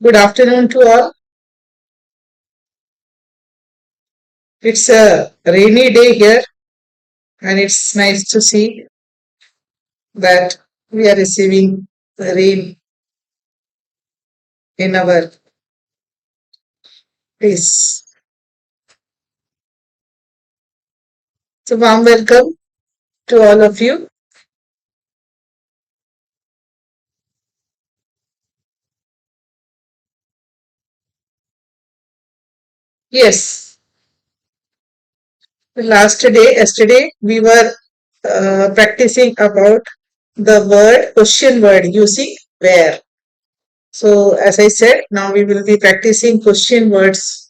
Good afternoon to all. It's a rainy day here, and it's nice to see that we are receiving rain in our place. So, warm welcome to all of you. Yes, yesterday, we were practicing about the question word using where. So, as I said, now we will be practicing question words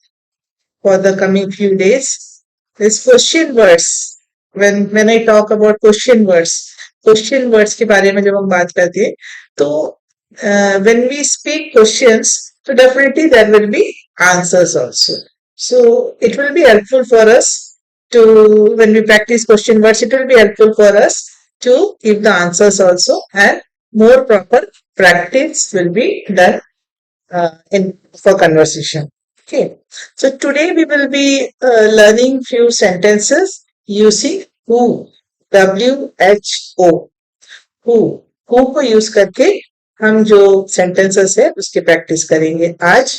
for the coming few days. This question words, when I talk about question words के बारे में जब हम बात करते हैं, तो when we speak questions, so definitely there will be answers also. So it will be helpful for us to when we practice question words, it will be helpful for us to give the answers also, and more proper practice will be done in for conversation. Okay, so today we will be learning few sentences using who, WHO, who को use करके हम जो sentences है उसकी practice करेंगे आज.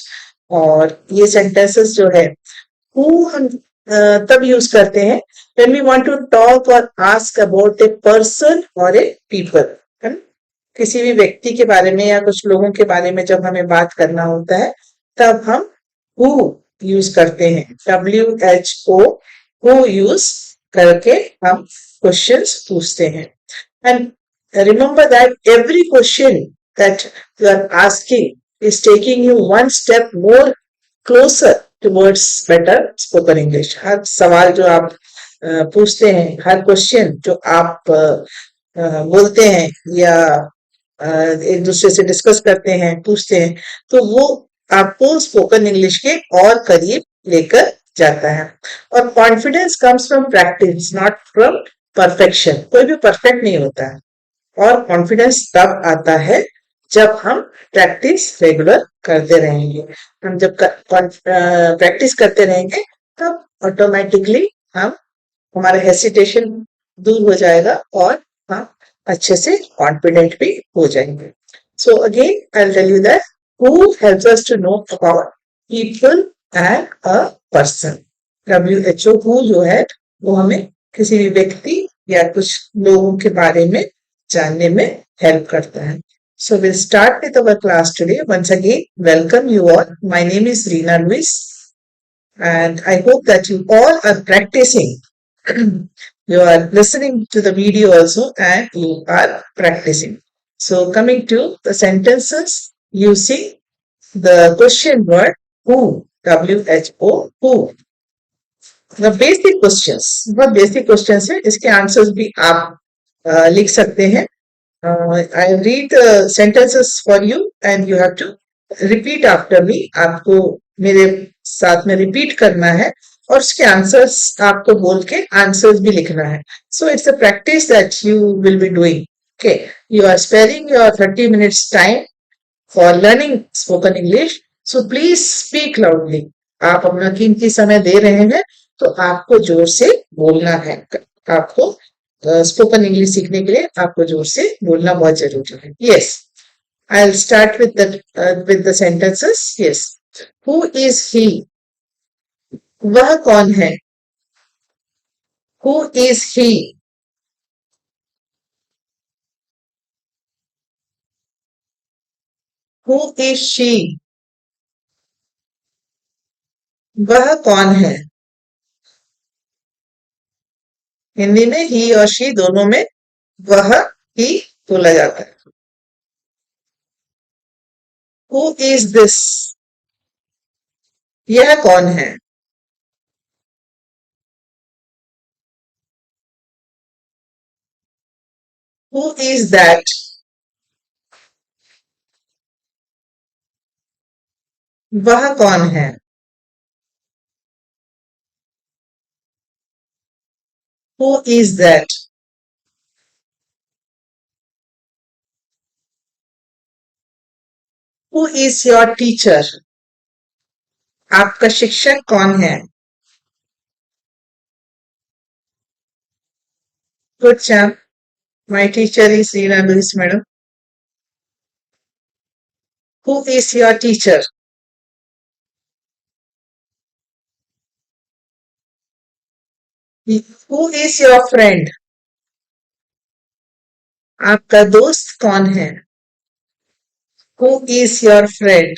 और ये sentences जो है who हम तब यूज करते हैं when we want to talk or ask about a person or a people. है ना? किसी भी व्यक्ति के बारे में या कुछ लोगों के बारे में जब हमें बात करना होता है तब हम who यूज करते हैं. WHO who यूज करके हम क्वेश्चंस पूछते हैं. And remember that every question that you are asking is taking you one step more closer towards better spoken English. हर सवाल जो आप पूछते हैं, हर क्वेश्चन जो आप बोलते हैं या एक दूसरे से डिस्कस करते हैं, पूछते हैं, तो वो आपको स्पोकन इंग्लिश के और करीब लेकर जाता है. और confidence comes from practice, not from perfection. कोई भी परफेक्ट नहीं होता है. और कॉन्फिडेंस तब आता है जब हम प्रैक्टिस रेगुलर करते रहेंगे. हम जब प्रैक्टिस करते रहेंगे तब ऑटोमेटिकली हम हमारा हेसिटेशन दूर हो जाएगा और हम अच्छे से कॉन्फिडेंट भी हो जाएंगे. So again I tell you that who helps us to know about people and a person. WHO who जो है वो हमें किसी भी व्यक्ति या कुछ लोगों के बारे में जानने में हेल्प करता है. So we'll start with our class today. Once again, welcome you all. My name is Reena Luis, and I hope that you all are practicing. You are listening to the video also, and you are practicing. So coming to the sentences using the question word who, WHO, who. The basic questions, बहुत basic questions है, इसके answers भी आप लिख सकते हैं. I'll read the sentences for you and you have to repeat after me. आपको मेरे साथ में repeat करना है और उसके answers आपको बोल के answers भी लिखना है. So it's a practice that you will be doing. Okay, you are sparing your 30 minutes time for learning spoken English. So please speak loudly. आप अपना कीमती समय दे रहे हैं तो आपको जोर से बोलना है. आपको स्पोकन इंग्लिश सीखने के लिए आपको जोर से बोलना बहुत जरूरी है. Yes, I will start with the sentences. Yes, who is he, वह कौन है. Who is he, who is she, वह कौन है. हिंदी में ही और शी दोनों में वह ही बोला जाता है. हु इज दिस, यह कौन है. हु इज दैट, वह कौन है. Who is that, who is your teacher? आपका शिक्षक कौन है? गुड चैम, my teacher is Reena Louis madam. Who is your teacher? Who is your friend? आपका दोस्त कौन है? Who is your friend?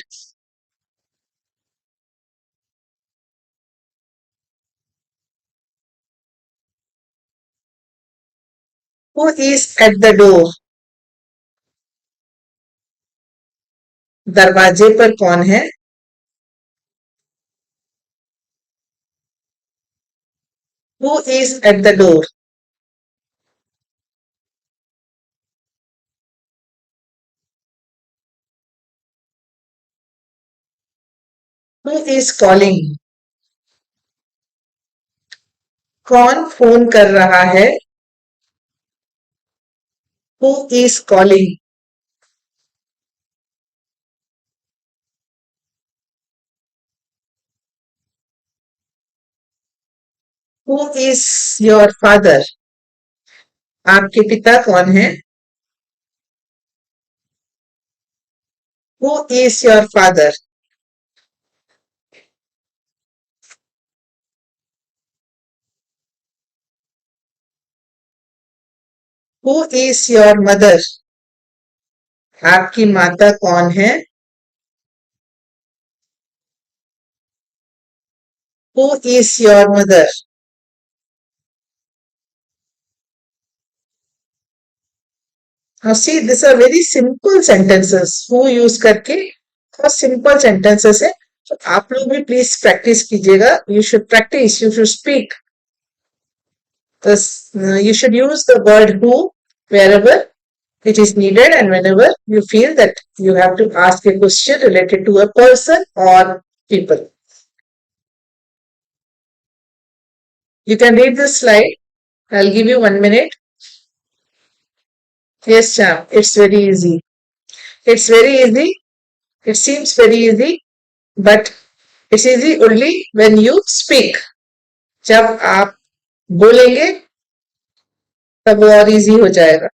Who is at the door? दरवाजे पर कौन है? Who is at the door? Who is calling? कौन फोन कर रहा है? Who is calling? Who is your father? आपके पिता कौन है? Who is your father? Who is your mother? आपकी माता कौन है? Who is your mother? Now see, these are very simple sentences. Who use करके बहुत simple sentences है. तो आप लोग भी please practice कीजिएगा. You should practice. You should speak. Thus, you should use the word who wherever it is needed and whenever you feel that you have to ask a question related to a person or people. You can read this slide. I'll give you 1 minute. Yes, Cham. It's very easy. It's very easy. It seems very easy, but it's easy only when you speak. जब आप बोलेंगे तब वो और easy हो जाएगा.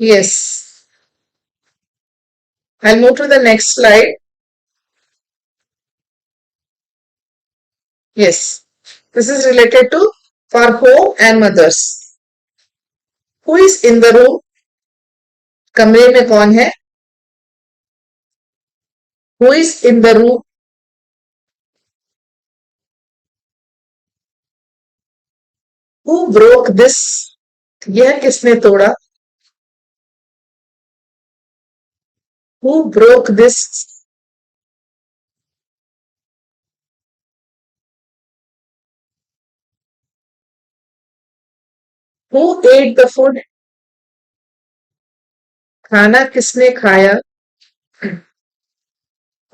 Yes. I'll move to the next slide. Yes. This is related to for home and mothers. Who is in the room? कमरे में कौन है? Who is in the room? Who broke this? यह किसने तोड़ा? Who broke this? Who ate the food? खाना किसने खाया?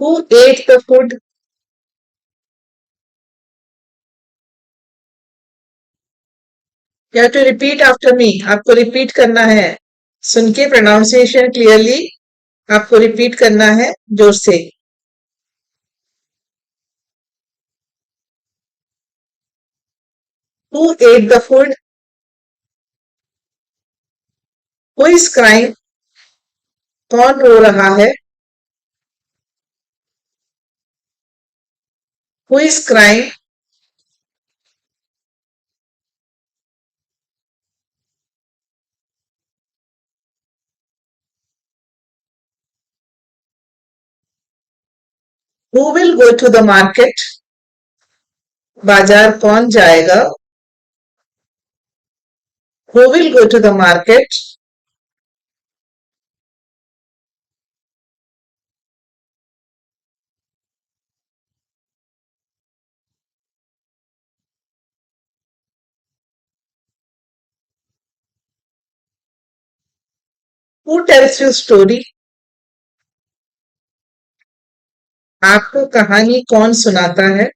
Who ate the food? You have to repeat after me. आपको repeat करना है. सुन के pronunciation clearly आपको repeat करना है जोर से. Who ate the food? Who is crying? कौन रो रहा है? Who is crying? Who will go to the market? बाजार कौन जाएगा? Who will go to the market? Who tells you story? आपको कहानी कौन सुनाता है?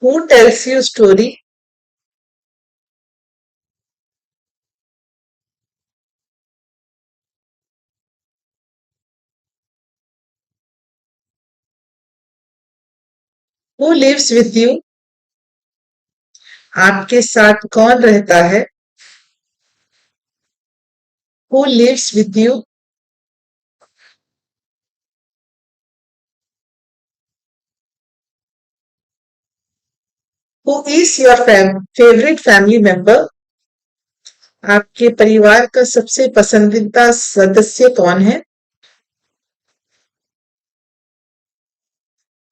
Who tells you story? Who lives with you? आपके साथ कौन रहता है? Who lives with you? Who is your favorite family member? आपके परिवार का सबसे पसंदीदा सदस्य कौन है?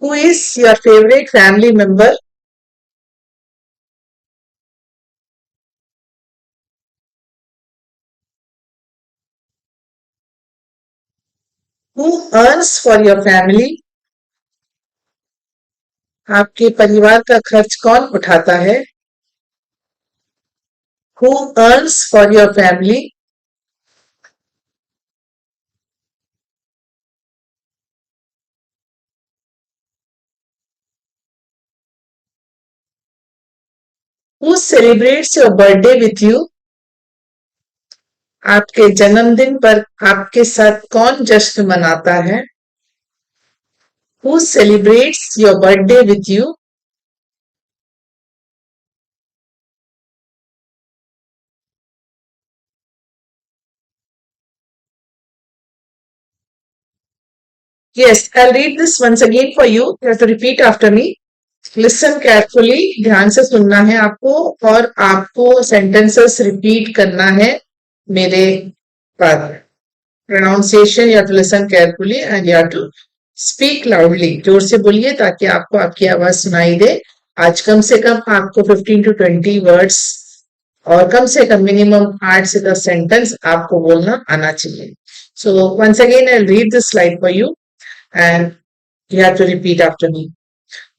Who is your favorite family member? Who earns for your family? आपके परिवार का खर्च कौन उठाता है? Who earns for your family? Who celebrates your birthday with you? आपके जन्मदिन पर आपके साथ कौन जश्न मनाता है? Who celebrates your birthday with you? Yes, I'll read this once again for you. You have to repeat after me. Listen carefully. ध्यान से सुनना है आपको और आपको sentences repeat करना है मेरे बाद. Pronunciation you have to listen carefully and you have to speak loudly. जोर से बोलिए ताकि आपको आपकी आवाज सुनाई दे. आज कम से कम आपको 15 to 20 words और कम से कम मिनिमम 8 से 10 सेंटेंस आपको बोलना आना चाहिए. So once again I'll read this slide for you and you have to repeat after me.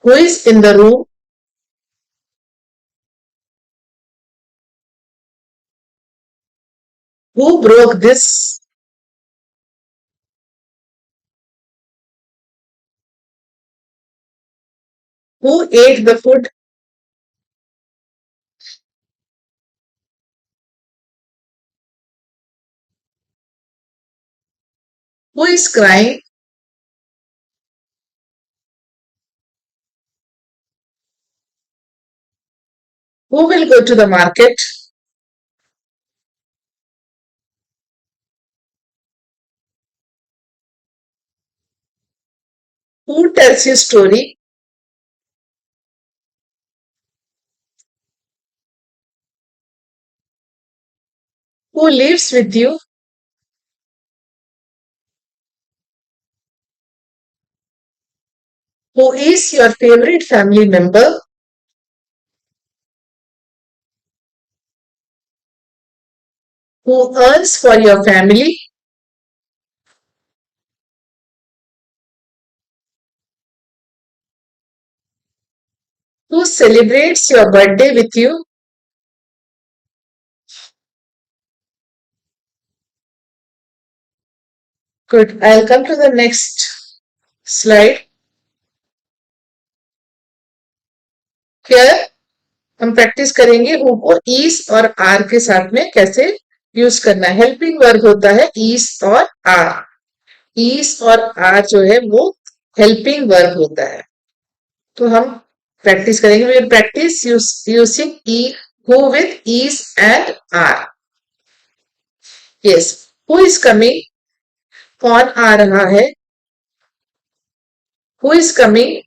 Who is in the room? Who broke this? Who ate the food? Who is crying? Who will go to the market? Who tells you story? Who lives with you? Who is your favorite family member? Who earns for your family? Who celebrates your birthday with you? Good. I'll come to the next slide. Here हम practice करेंगे who co ईस और are के साथ में कैसे use करना है. Helping verb होता है ईस और आर. ईस और आर जो है वो हेल्पिंग वर्ब होता है. तो हम प्रैक्टिस करेंगे. We will practise using uh who with is and are. Yes. Who is coming? कौन आ रहा है? Who is coming?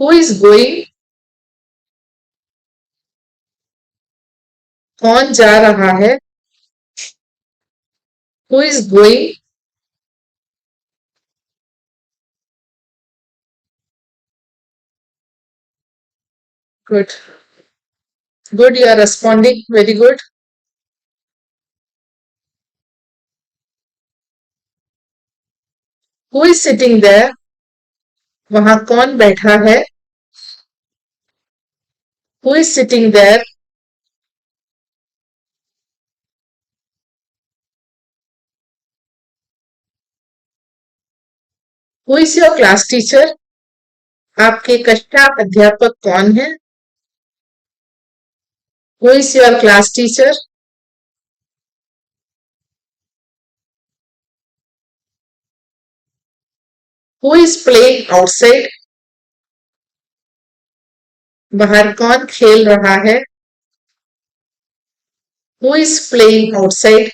Who is going? कौन जा रहा है? Who is going? Good. Good. You are responding very good. Who is sitting there? वहां कौन बैठा है? Who is sitting there? Who is your class teacher? आपके कक्षा अध्यापक कौन है? Who is your class teacher? Who is playing outside? बाहर कौन खेल रहा है? Who is playing outside?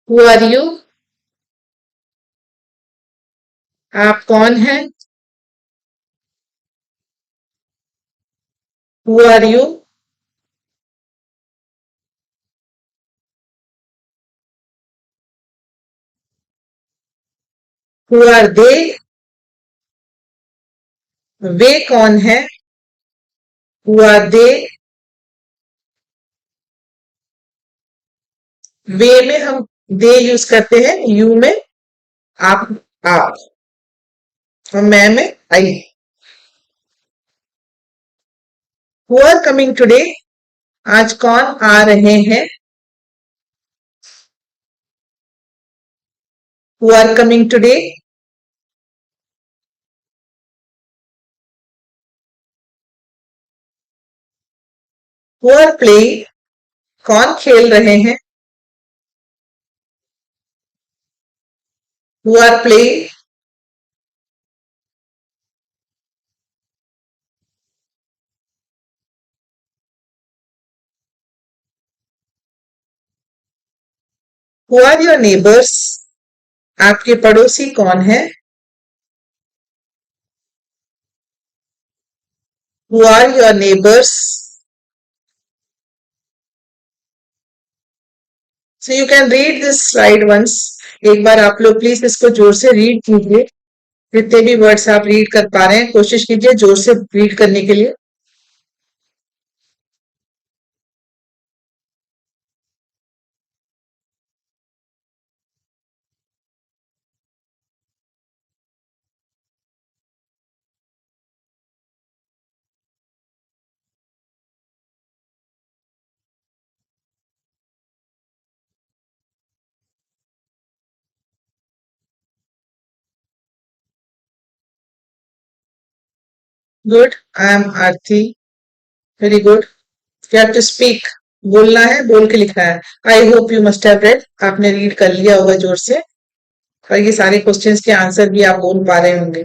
Who are you? आप कौन हैं? Who are you? Who are they? वे कौन है? Who are they? वे में हम दे यूज करते हैं, यू में आप और मैं में आई। Who are coming today? आज कौन आ रहे हैं? Who are coming today? Who are playing? कौन खेल रहे हैं? Who are playing? Who are your neighbours? आपके पड़ोसी कौन है? Who are your neighbours? So you can read this slide once. एक बार आप लोग प्लीज इसको जोर से रीड कीजिए। जितने भी वर्ड्स आप रीड कर पा रहे हैं कोशिश कीजिए जोर से रीड करने के लिए। Good. I am Aarti. Very good. You have to speak. बोलना है, बोल के लिखना है। I hope you must have read. आपने रीड कर लिया होगा जोर से और ये सारे क्वेश्चंस के आंसर भी आप बोल पा रहे होंगे।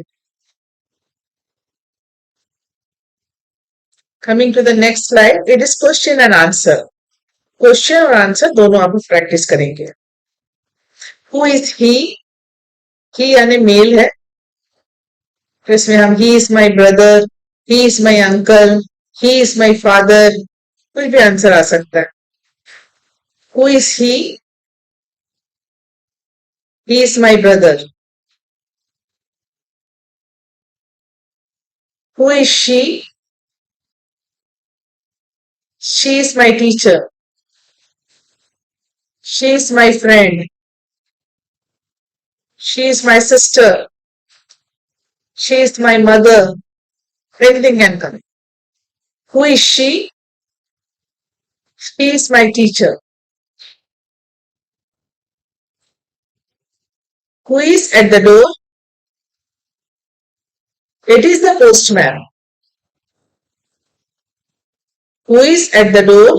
Coming to the next slide, it is question and answer. Question और आंसर दोनों आप प्रैक्टिस करेंगे। हु इज ही यानी मेल है, तो इसमें हम he is my brother, he is my uncle, he is my father, कुछ भी आंसर आ सकता है। Who is he is my brother. Who is she is my teacher, she is my friend, she is my sister, she is my mother. Anything can come. Who is she? She is my teacher. Who is at the door? It is the postman. Who is at the door?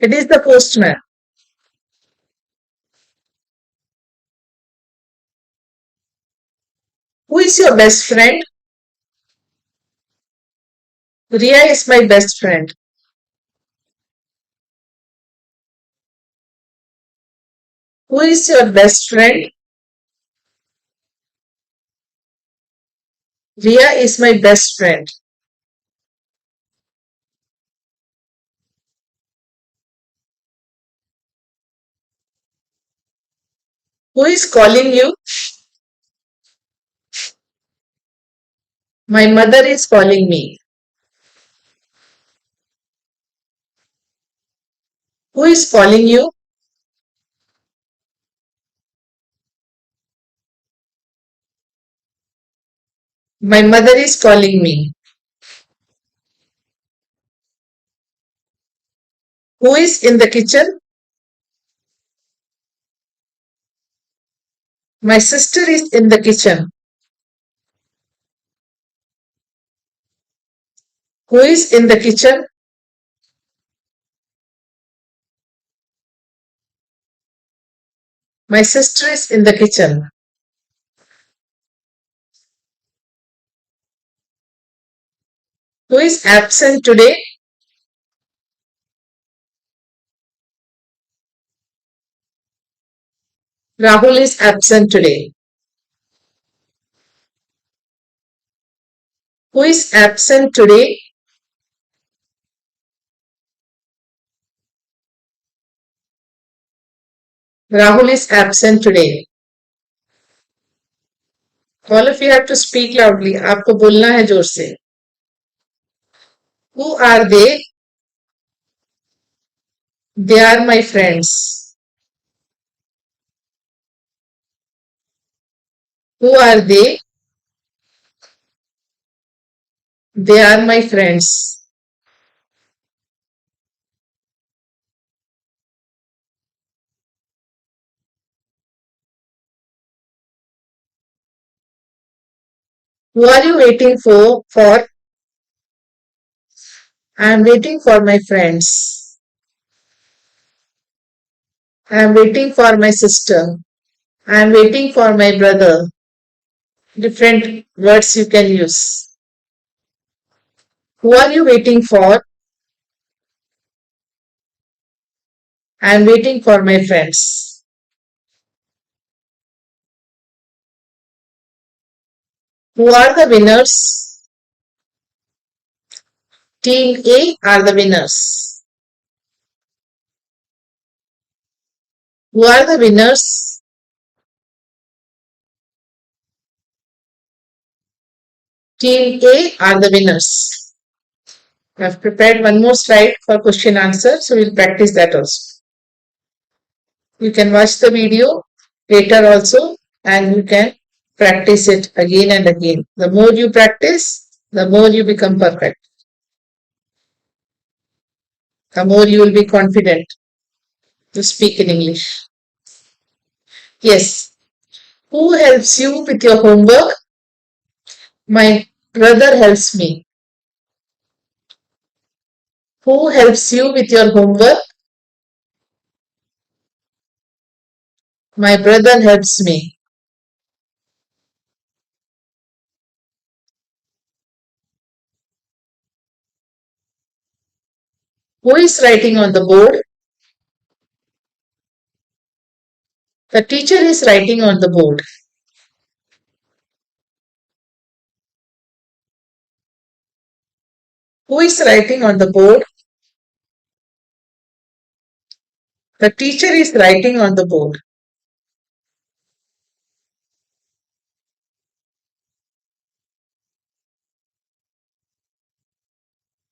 It is the postman. Who is your best friend? Ria is my best friend. Who is your best friend? Ria is my best friend. Who is calling you? My mother is calling me. Who is calling you? My mother is calling me. Who is in the kitchen? My sister is in the kitchen. Who is in the kitchen? My sister is in the kitchen. Who is absent today? Rahul is absent today. Who is absent today? Rahul is absent today. All of you have to speak loudly. आपको बोलना है जोर से. Who are they? They are my friends. Who are they? They are my friends. Who are you waiting for? I am waiting for my friends. I am waiting for my sister. I am waiting for my brother. Different words you can use. Who are you waiting for? I am waiting for my friends. Who are the winners? Team A are the winners. Who are the winners? Team A are the winners. I have prepared one more slide for question answer, so we'll practice that also. You can watch the video later also and you can practice it again and again. The more you practice, the more you become perfect. The more you will be confident to speak in English. Yes. Who helps you with your homework? My brother helps me. Who helps you with your homework? My brother helps me. Who is writing on the board? The teacher is writing on the board. Who is writing on the board? The teacher is writing on the board.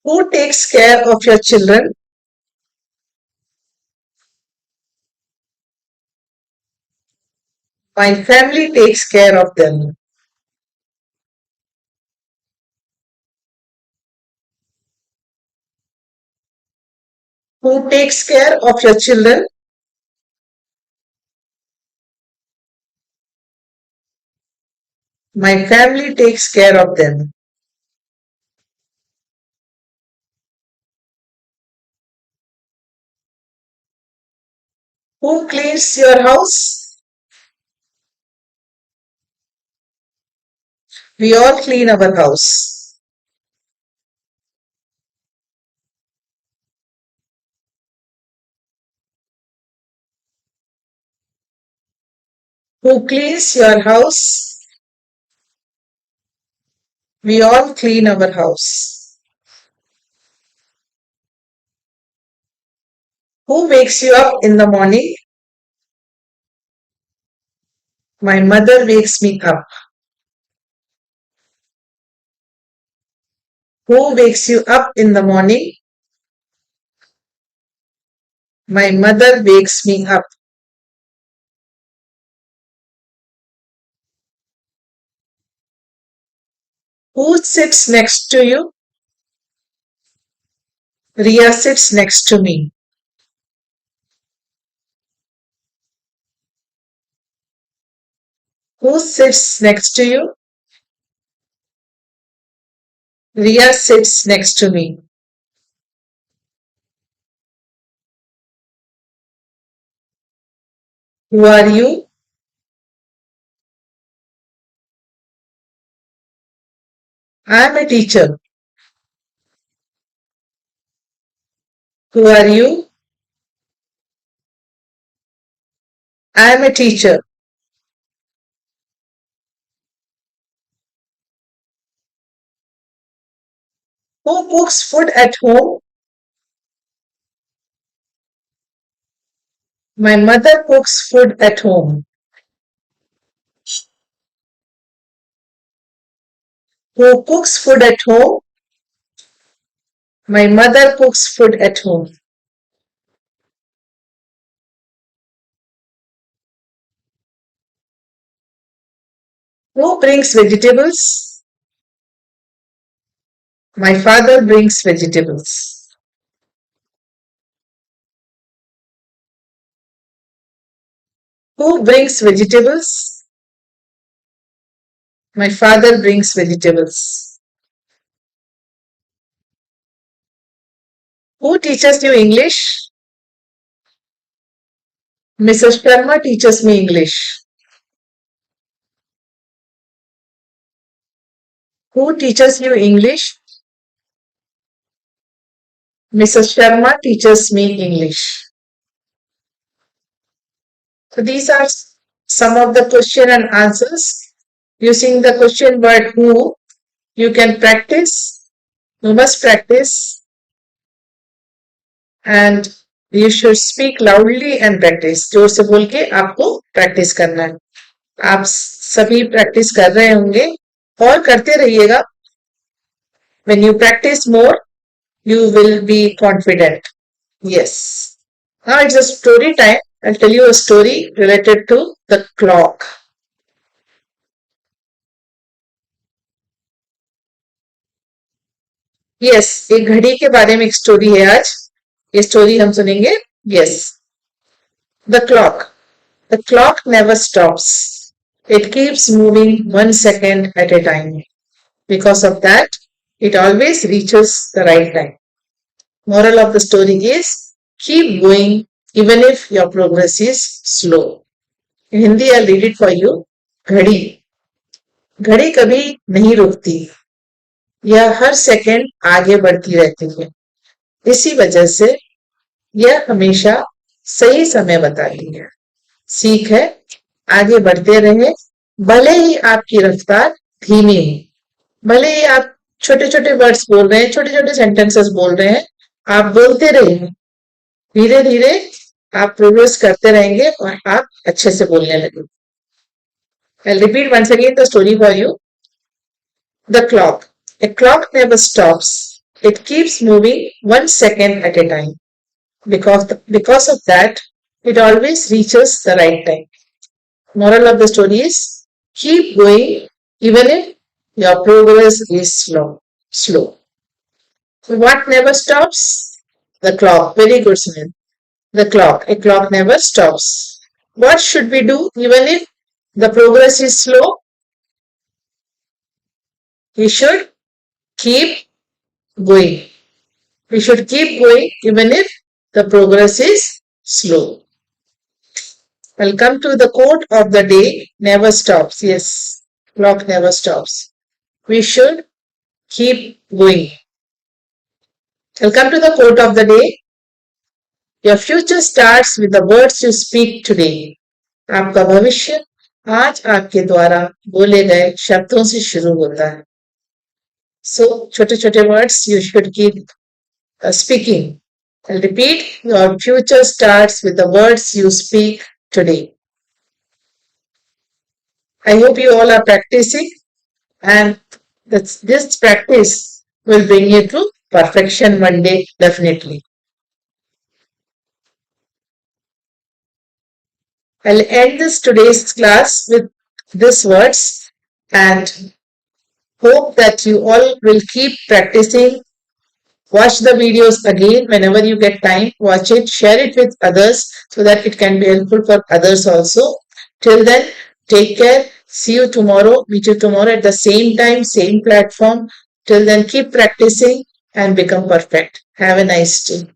Who takes care of your children? My family takes care of them. Who takes care of your children? My family takes care of them. Who cleans your house? We all clean our house. Who cleans your house? We all clean our house. Who wakes you up in the morning? My mother wakes me up. Who wakes you up in the morning? My mother wakes me up. Who sits next to you? Ria sits next to me. Who sits next to you? Ria sits next to me. Who are you? I am a teacher. Who are you? I am a teacher. Who cooks food at home? My mother cooks food at home. Who cooks food at home? My mother cooks food at home. Who brings vegetables? My father brings vegetables. Who brings vegetables? My father brings vegetables. Who teaches you English? Mrs. Sharma teaches me English. Who teaches you English? Mrs. Sharma teaches me English. So these are some of the question and answers. Using the question word who, you can practice. You must practice and you should speak loudly and practice. जोर से बोल के आपको practice करना है. आप सभी practice कर रहे होंगे और करते रहिएगा. When you practice more, you will be confident. Yes. Now it's a story time. I'll tell you a story related to the clock. Yes, एक घड़ी के बारे में एक स्टोरी है आज. ये स्टोरी हम सुनेंगे. Yes. The clock. The clock never stops. It keeps moving 1 second at a time. Because of that, it always reaches the right time. Moral of the story is keep going even if your progress is slow. In Hindi, I'll read it for you. घड़ी घड़ी कभी नहीं रुकती. यह हर second आगे बढ़ती रहती है. इसी वजह से यह हमेशा सही समय बताती है. सीख है आगे बढ़ते रहे. भले ही आपकी रफ्तार धीमी हो. भले ही आप छोटे छोटे वर्ड्स बोल रहे हैं, छोटे छोटे सेंटेंसेस बोल रहे हैं, आप बोलते रहिए. धीरे धीरे आप प्रोग्रेस करते रहेंगे और आप अच्छे से बोलने लगेंगे. I'll repeat once again the story for you. The clock. A clock never stops. It keeps moving 1 second at a time. Because of that, it always reaches the right time. Moral of the story is keep going even if your progress is slow. So what never stops? The clock. Very good, Sunil. The clock. A clock never stops. What should we do even if the progress is slow? We should keep going. We should keep going even if the progress is slow. Welcome to the quote of the day. Never stops. Yes, clock never stops. We should keep going. Welcome to the quote of the day. Your future starts with the words you speak today. आपका भविष्य आज आपके द्वारा बोले गए शब्दों से शुरू होता है. So, छोटे छोटे words you should keep speaking. I'll repeat, your future starts with the words you speak today. I hope you all are practicing and this practice will bring you to perfection one day, definitely. I'll end this today's class with these words and hope that you all will keep practicing. Watch the videos again whenever you get time. Watch it, share it with others so that it can be helpful for others also. Till then, take care. See you tomorrow. Meet you tomorrow at the same time, same platform. Till then, keep practicing and become perfect. Have a nice day.